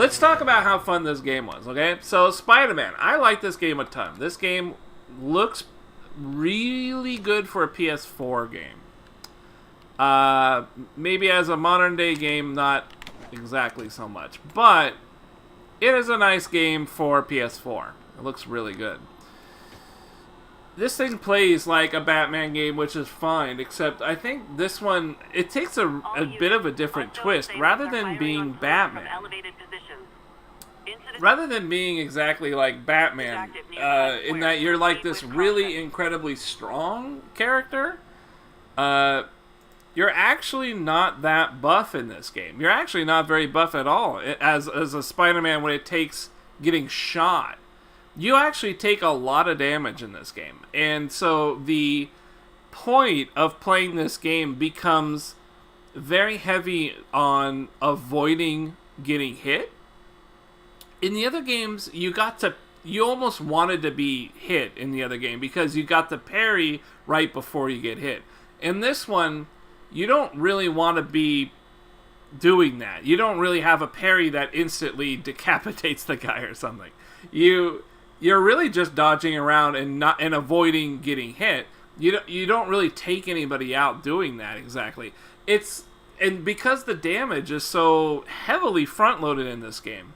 let's talk about how fun this game was, okay? So, Spider-Man. I like this game a ton. This game looks really good for a PS4 game. Maybe as a modern-day game, not exactly so much. But it is a nice game for PS4. It looks really good. This thing plays like a Batman game, which is fine, except I think this one, it takes a bit of a different twist. Rather than being Batman, rather than being exactly like Batman, in that you're like this really incredibly strong character, you're actually not that buff in this game. You're actually not very buff at all as a Spider-Man when it takes getting shot. You actually take a lot of damage in this game. And so the point of playing this game becomes very heavy on avoiding getting hit. In the other games, you almost wanted to be hit in the other game because you got the parry right before you get hit. In this one, you don't really want to be doing that. You don't really have a parry that instantly decapitates the guy or something. You're really just dodging around and avoiding getting hit. You don't really take anybody out doing that exactly. And because the damage is so heavily front loaded in this game,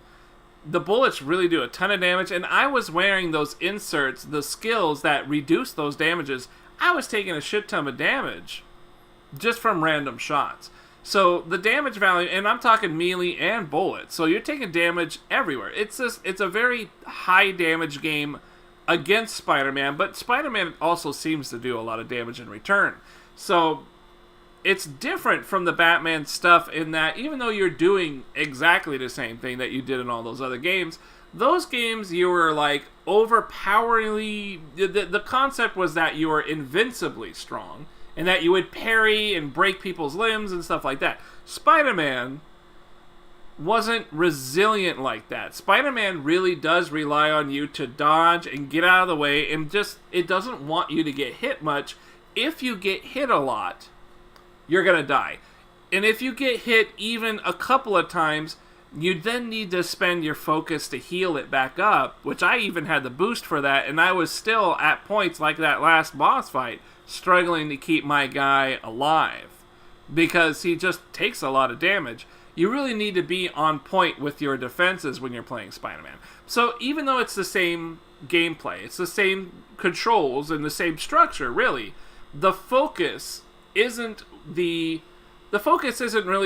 the bullets really do a ton of damage. And I was wearing those inserts, the skills that reduce those damages. I was taking a shit ton of damage just from random shots. So the damage value, and I'm talking melee and bullets, so you're taking damage everywhere. It's a very high damage game against Spider-Man, but Spider-Man also seems to do a lot of damage in return. So it's different from the Batman stuff in that even though you're doing exactly the same thing that you did in all those other games, those games you were like overpoweringly, the concept was that you were invincibly strong, and that you would parry and break people's limbs and stuff like that. Spider-Man wasn't resilient like that. Spider-Man really does rely on you to dodge and get out of the way, and just, it doesn't want you to get hit much. If you get hit a lot, you're gonna die. And if you get hit even a couple of times, you then need to spend your focus to heal it back up, which I even had the boost for that, and I was still at points like that last boss fight struggling to keep my guy alive because he just takes a lot of damage. You really need to be on point with your defenses when you're playing Spider-Man. So even though it's the same gameplay, it's the same controls and the same structure, really, the focus isn't really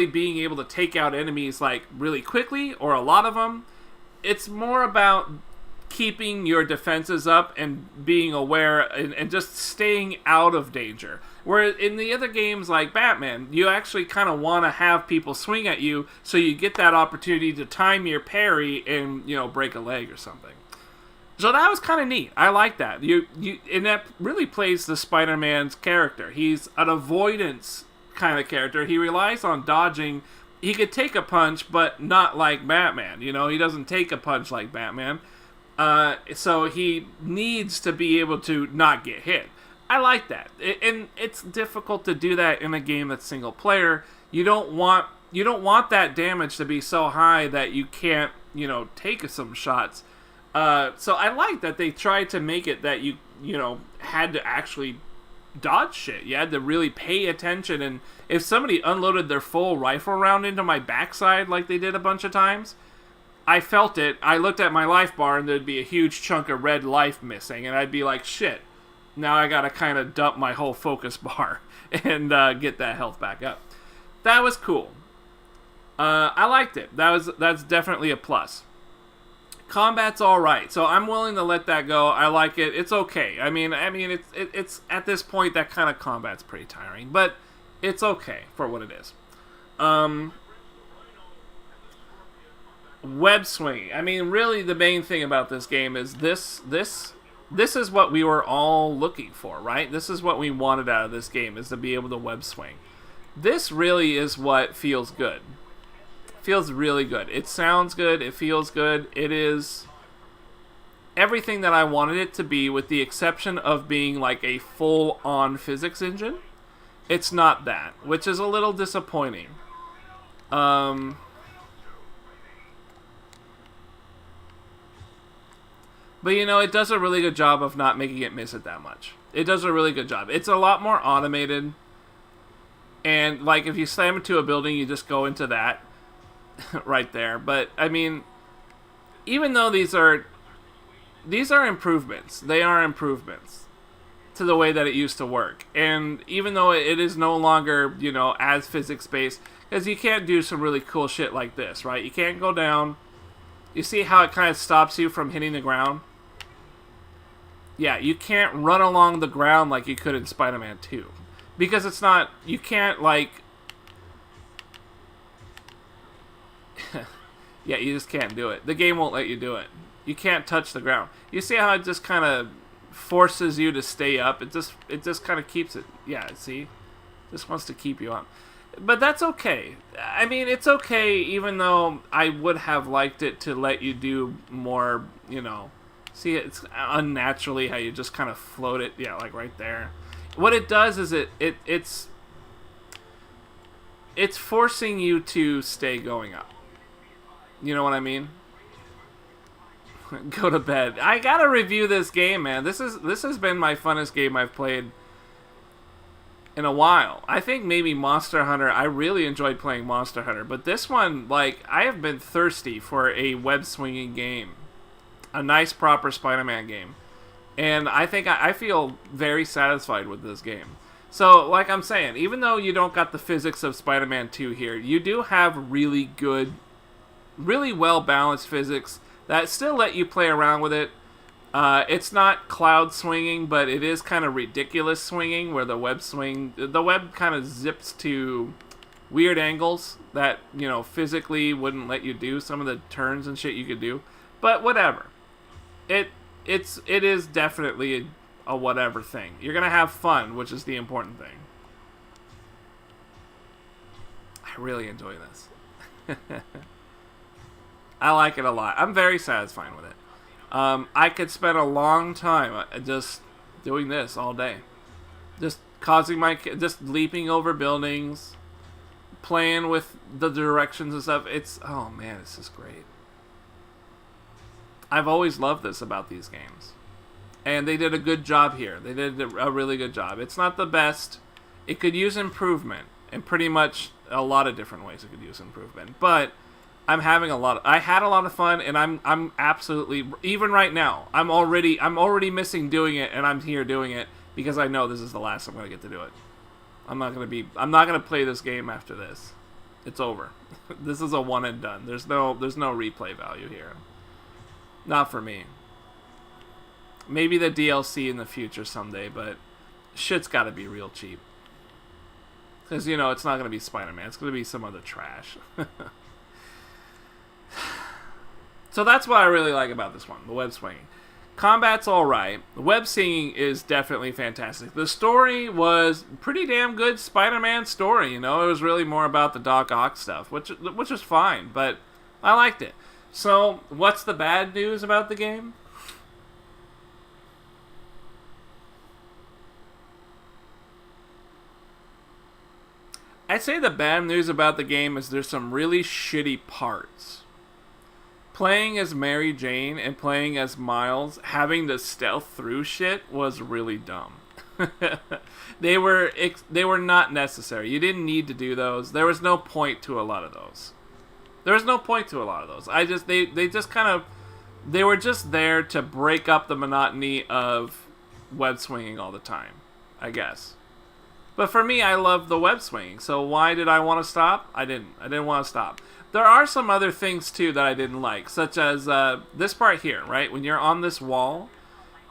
being able to take out enemies like really quickly or a lot of them. It's more about keeping your defenses up and being aware and just staying out of danger. Where in the other games like Batman, you actually kind of want to have people swing at you so you get that opportunity to time your parry and, break a leg or something. So that was kind of neat. I like that. And that really plays the Spider-Man's character. He's an avoidance kind of character. He relies on dodging. He could take a punch, but not like Batman. He doesn't take a punch like Batman. So he needs to be able to not get hit. I like that. And it's difficult to do that in a game that's single player. You don't want that damage to be so high that you can't, take some shots. So I like that they tried to make it that you had to actually dodge shit. You had to really pay attention, and if somebody unloaded their full rifle round into my backside like they did a bunch of times, I felt it. I looked at my life bar and there'd be a huge chunk of red life missing, and I'd be like, shit, now I gotta kind of dump my whole focus bar and get that health back up. That was cool. I liked it. That's definitely a plus. Combat's all right, so I'm willing to let that go. I like it. It's okay. I mean, it's at this point that kind of combat's pretty tiring, but it's okay for what it is. Web swinging. I mean, really, the main thing about this game is this is what we were all looking for, right? This is what we wanted out of this game, is to be able to web swing. This really is what feels good. Feels really good. It sounds good. It feels good. It is everything that I wanted it to be, with the exception of being like a full-on physics engine. It's not that, which is a little disappointing. But it does a really good job of not making it miss it that much. It does a really good job. It's a lot more automated. And, like, if you slam into a building, you just go into that right there. But, I mean, even though these are improvements. They are improvements to the way that it used to work. And even though it is no longer, as physics-based, because you can't do some really cool shit like this, right? You can't go down. You see how it kind of stops you from hitting the ground? Yeah, you can't run along the ground like you could in Spider-Man 2. Because it's not... You can't, like... Yeah, you just can't do it. The game won't let you do it. You can't touch the ground. You see how it just kind of forces you to stay up? It just kind of keeps it... Yeah, see? Just wants to keep you up. But that's okay. I mean, it's okay, even though I would have liked it to let you do more, See, it's unnaturally how you just kind of float it, yeah, like right there. What it does is it's forcing you to stay going up. You know what I mean? Go to bed. I gotta review this game, man. This has been my funnest game I've played in a while. I think maybe Monster Hunter. I really enjoyed playing Monster Hunter, but this one, like, I have been thirsty for a web-swinging game. A nice, proper Spider-Man game. And I think I feel very satisfied with this game. So, like I'm saying, even though you don't got the physics of Spider-Man 2 here, you do have really good, really well-balanced physics that still let you play around with it. It's not cloud swinging, but it is kind of ridiculous swinging, where the web kind of zips to weird angles that, physically wouldn't let you do some of the turns and shit you could do. But whatever. It is definitely a whatever thing. You're gonna have fun, which is the important thing. I really enjoy this. I like it a lot. I'm very satisfied with it. I could spend a long time just doing this all day. Just just leaping over buildings, playing with the directions and stuff. Oh man, it's just great. I've always loved this about these games. And they did a good job here. They did a really good job. It's not the best. It could use improvement. In pretty much a lot of different ways it could use improvement. But I had a lot of fun, and I'm absolutely, even right now, I'm already missing doing it, and I'm here doing it because I know this is the last I'm going to get to do it. I'm not going to play this game after this. It's over. This is a one and done. There's no replay value here. Not for me. Maybe the DLC in the future someday, but shit's got to be real cheap. Because, it's not going to be Spider-Man. It's going to be some other trash. So that's what I really like about this one, the web swinging. Combat's alright. The web singing is definitely fantastic. The story was pretty damn good Spider-Man story, It was really more about the Doc Ock stuff, which is fine, but I liked it. So, what's the bad news about the game? I'd say the bad news about the game is there's some really shitty parts. Playing as Mary Jane and playing as Miles, having to stealth through shit was really dumb. They were not necessary. You didn't need to do those. There was no point to a lot of those. They were just there to break up the monotony of web swinging all the time, I guess. But for me, I love the web swinging, so why did I want to stop? I didn't want to stop. There are some other things, too, that I didn't like, such as this part here, right? When you're on this wall,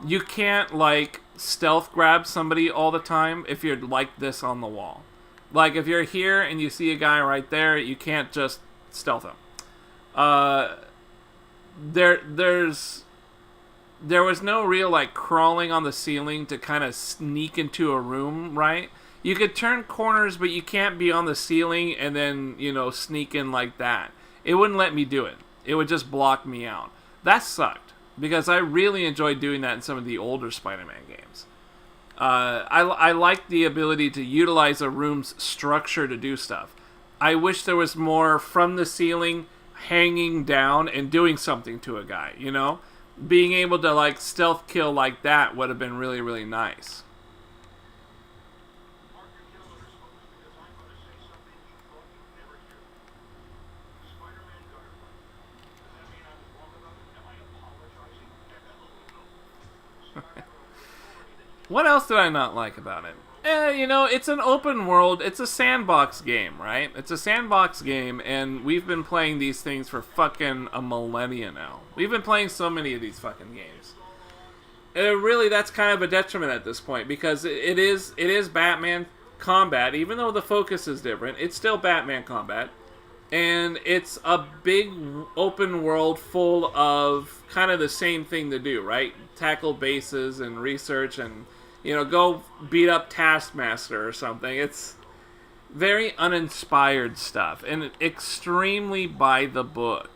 you can't, like, stealth grab somebody all the time if you're like this on the wall. Like, if you're here and you see a guy right there, you can't just stealth him. There was no real, like, crawling on the ceiling to kind of sneak into a room, right? You could turn corners, but you can't be on the ceiling and then, sneak in like that. It wouldn't let me do it. It would just block me out. That sucked, because I really enjoyed doing that in some of the older Spider-Man games. I like the ability to utilize a room's structure to do stuff. I wish there was more from the ceiling, hanging down, and doing something to a guy, being able to like stealth kill like that would have been really, really nice. What else did I not like about it? It's an open world. It's a sandbox game, right? It's a sandbox game, and we've been playing these things for fucking a millennia now. We've been playing so many of these fucking games. Really, that's kind of a detriment at this point, because it is Batman combat. Even though the focus is different, it's still Batman combat. And it's a big open world full of kind of the same thing to do, right? Tackle bases and research and, go beat up Taskmaster or something. It's very uninspired stuff and extremely by the book.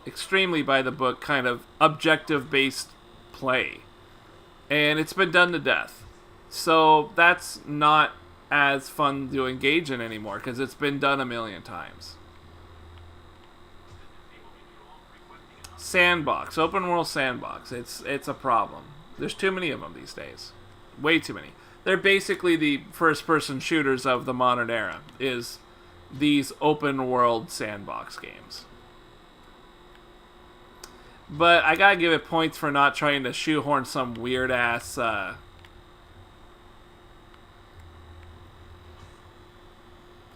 Extremely by the book kind of objective-based play. And it's been done to death. So that's not as fun to engage in anymore because it's been done a million times. Sandbox, open world sandbox. It's a problem. There's too many of them these days. Way too many. They're basically the first-person shooters of the modern era, is these open world sandbox games. But I gotta give it points for not trying to shoehorn some weird-ass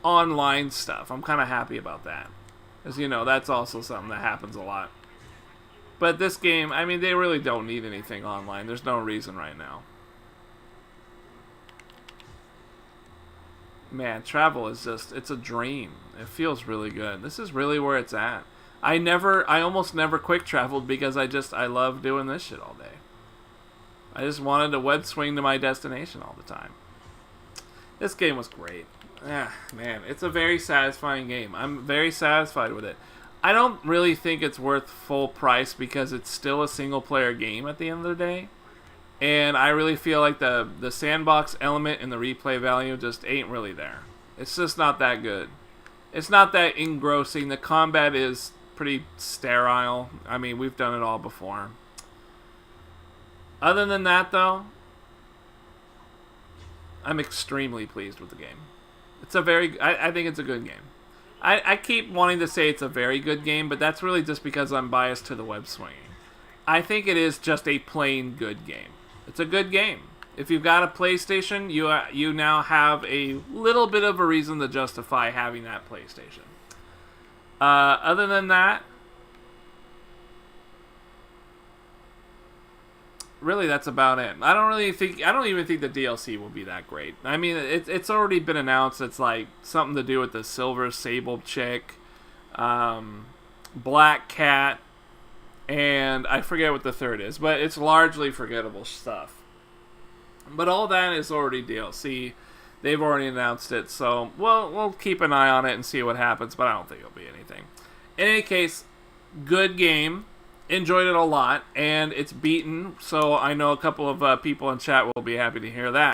online stuff. I'm kind of happy about that. Because, that's also something that happens a lot. But this game, I mean, they really don't need anything online. There's no reason right now. Man, travel is just, it's a dream. It feels really good. This is really where it's at. I almost never quick traveled because I love doing this shit all day. I just wanted to web swing to my destination all the time. This game was great. Man, it's a very satisfying game. I'm very satisfied with it. I don't really think it's worth full price because it's still a single-player game at the end of the day. And I really feel like the sandbox element and the replay value just ain't really there. It's just not that good. It's not that engrossing. The combat is pretty sterile. I mean, we've done it all before. Other than that, though, I'm extremely pleased with the game. It's I think it's a good game. I keep wanting to say it's a very good game, but that's really just because I'm biased to the web swinging. I think it is just a plain good game. It's a good game. If you've got a PlayStation, you now have a little bit of a reason to justify having that PlayStation. Other than that, really, that's about it. I don't even think the DLC will be that great. I mean, it's already been announced. It's like something to do with the Silver Sable chick, Black Cat, and I forget what the third is, but it's largely forgettable stuff. But all that is already DLC. They've already announced it, so we'll keep an eye on it and see what happens, but I don't think it'll be anything. In any case, good game. Enjoyed it a lot, and it's beaten, so I know a couple of people in chat will be happy to hear that.